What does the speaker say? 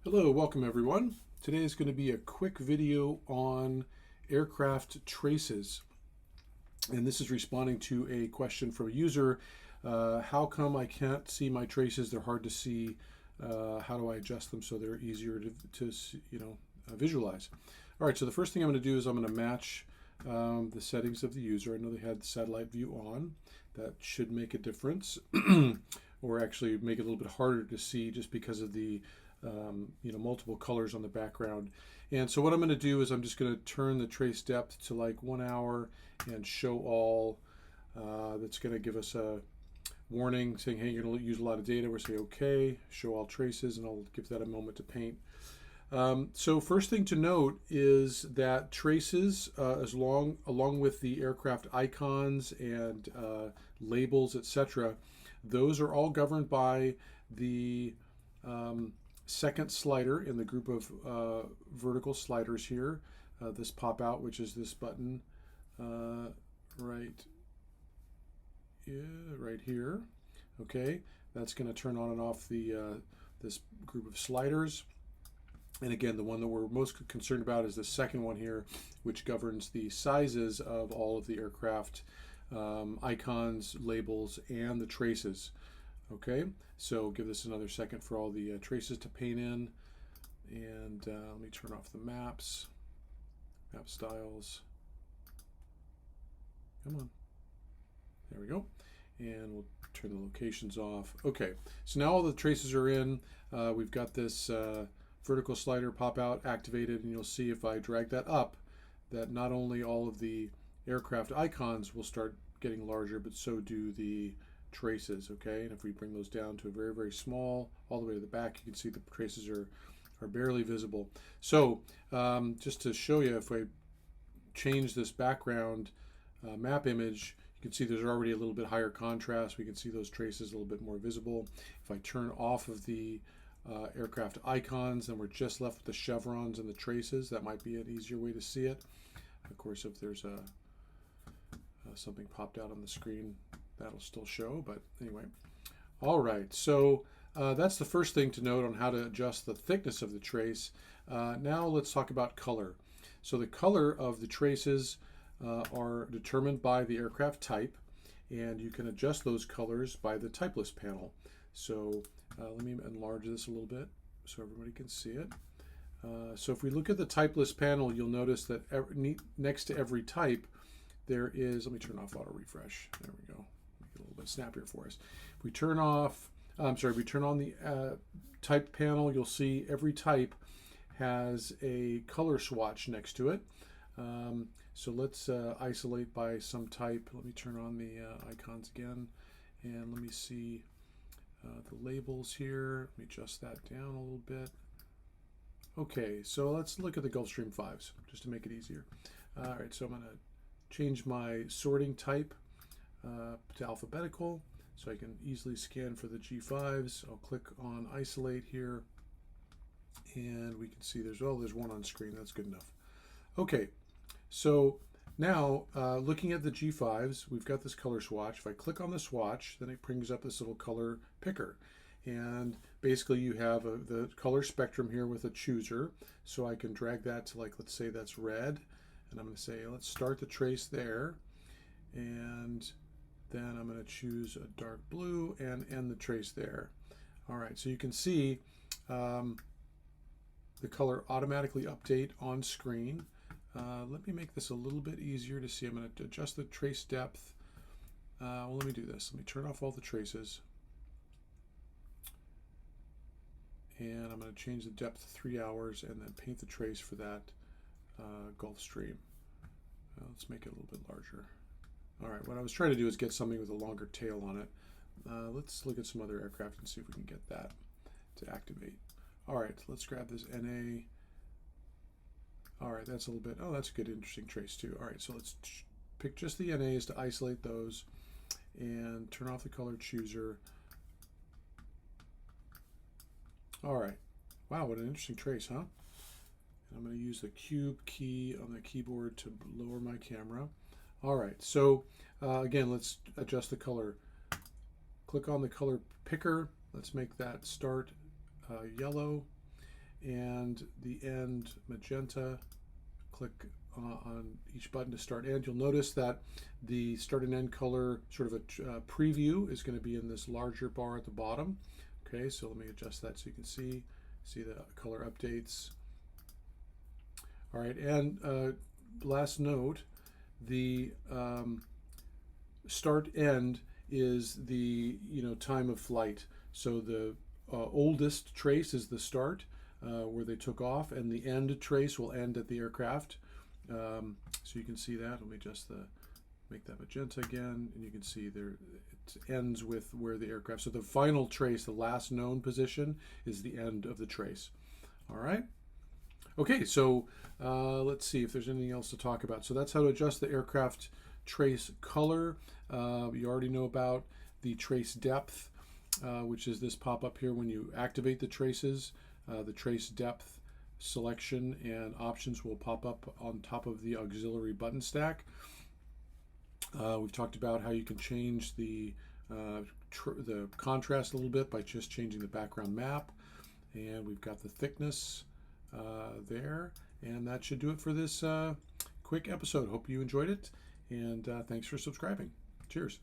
Hello, welcome everyone. Today is going to be a quick video on aircraft traces. And this is responding to a question from a user. How come I can't see my traces? They're hard to see. How do I adjust them so they're easier to visualize? All right, so the first thing I'm going to do is I'm going to match the settings of the user. I know they had the satellite view on. That should make a difference, or actually make it a little bit harder to see just because of the multiple colors on the background. And so what I'm going to do is I'm just going to turn the trace depth to like 1 hour and show all. That's going to give us a warning saying, hey, you're going to use a lot of data. We'll say, okay, show all traces, and I'll give that a moment to paint. So first thing to note is that traces, along with the aircraft icons and labels, etc., those are all governed by the second slider in the group of vertical sliders here. This pop out, which is this button right here. Okay, that's going to turn on and off the this group of sliders. And again, the one that we're most concerned about is the second one here, which governs the sizes of all of the aircraft icons, labels, and the traces. Okay, so give this another second for all the traces to paint in. And let me turn off the maps, map styles. Come on. There we go. And we'll turn the locations off. Okay, so now all the traces are in. We've got this vertical slider pop out activated, and you'll see if I drag that up, that not only all of the aircraft icons will start getting larger, but so do the traces. Okay, and if we bring those down to a very, very small, all the way to the back, you can see the traces are barely visible. So just to show you, if I change this background map image, you can see there's already a little bit higher contrast. We can see those traces a little bit more visible. If I turn off of the aircraft icons, then we're just left with the chevrons and the traces. That might be an easier way to see it. Of course, if there's something popped out on the screen, that'll still show, but anyway. All right, so that's the first thing to note on how to adjust the thickness of the trace. Now let's talk about color. So the color of the traces are determined by the aircraft type, and you can adjust those colors by the type list panel. So let me enlarge this a little bit so everybody can see it. So if we look at the type list panel, you'll notice that next to every type there is, let me turn off auto refresh. There we go. Make it a little bit snappier for us. If we turn off, we turn on the type panel, you'll see every type has a color swatch next to it. So let's isolate by some type. Let me turn on the icons again, and let me see the labels here. Let me adjust that down a little bit. Okay, so let's look at the Gulfstream 5s just to make it easier. All right, so I'm going to change my sorting type to alphabetical so I can easily scan for the G5s. I'll click on isolate here, and we can see there's one on screen. That's good enough. Okay, so now looking at the G5s, we've got this color swatch. If I click on the swatch, then it brings up this little color picker. And basically you have the color spectrum here with a chooser. So I can drag that to, like, let's say that's red. And I'm going to say, let's start the trace there. And then I'm going to choose a dark blue and end the trace there. All right, so you can see the color automatically update on screen. Let me make this a little bit easier to see. I'm going to adjust the trace depth. Well, let me do this. Let me turn off all the traces. And I'm going to change the depth to 3 hours and then paint the trace for that Gulfstream. Let's make it a little bit larger. All right, what I was trying to do is get something with a longer tail on it. Let's look at some other aircraft and see if we can get that to activate. All right, let's grab this NA. All right, that's a little bit, that's a good, interesting trace too. All right, so let's pick just the NAs to isolate those and turn off the color chooser. All right, wow, what an interesting trace, huh? I'm going to use the cube key on the keyboard to lower my camera. All right, so again, let's adjust the color. Click on the color picker. Let's make that start yellow. and the end magenta. Click on each button to start end. You'll notice that the start and end color, sort of a preview, is going to be in this larger bar at the bottom. Okay, so let me adjust that so you can see the color updates. All right, and last note, the start end is the time of flight. So the oldest trace is the start, where they took off, and the end trace will end at the aircraft. So you can see that. Let me just make that magenta again, and you can see there it ends with where the aircraft. So the final trace, the last known position, is the end of the trace. All right. Okay, so let's see if there's anything else to talk about. So that's how to adjust the aircraft trace color. You already know about the trace depth, which is this pop-up here when you activate the traces. The trace depth selection and options will pop up on top of the auxiliary button stack. We've talked about how you can change the contrast a little bit by just changing the background map. And we've got the thickness there. And that should do it for this quick episode. Hope you enjoyed it. And thanks for subscribing. Cheers.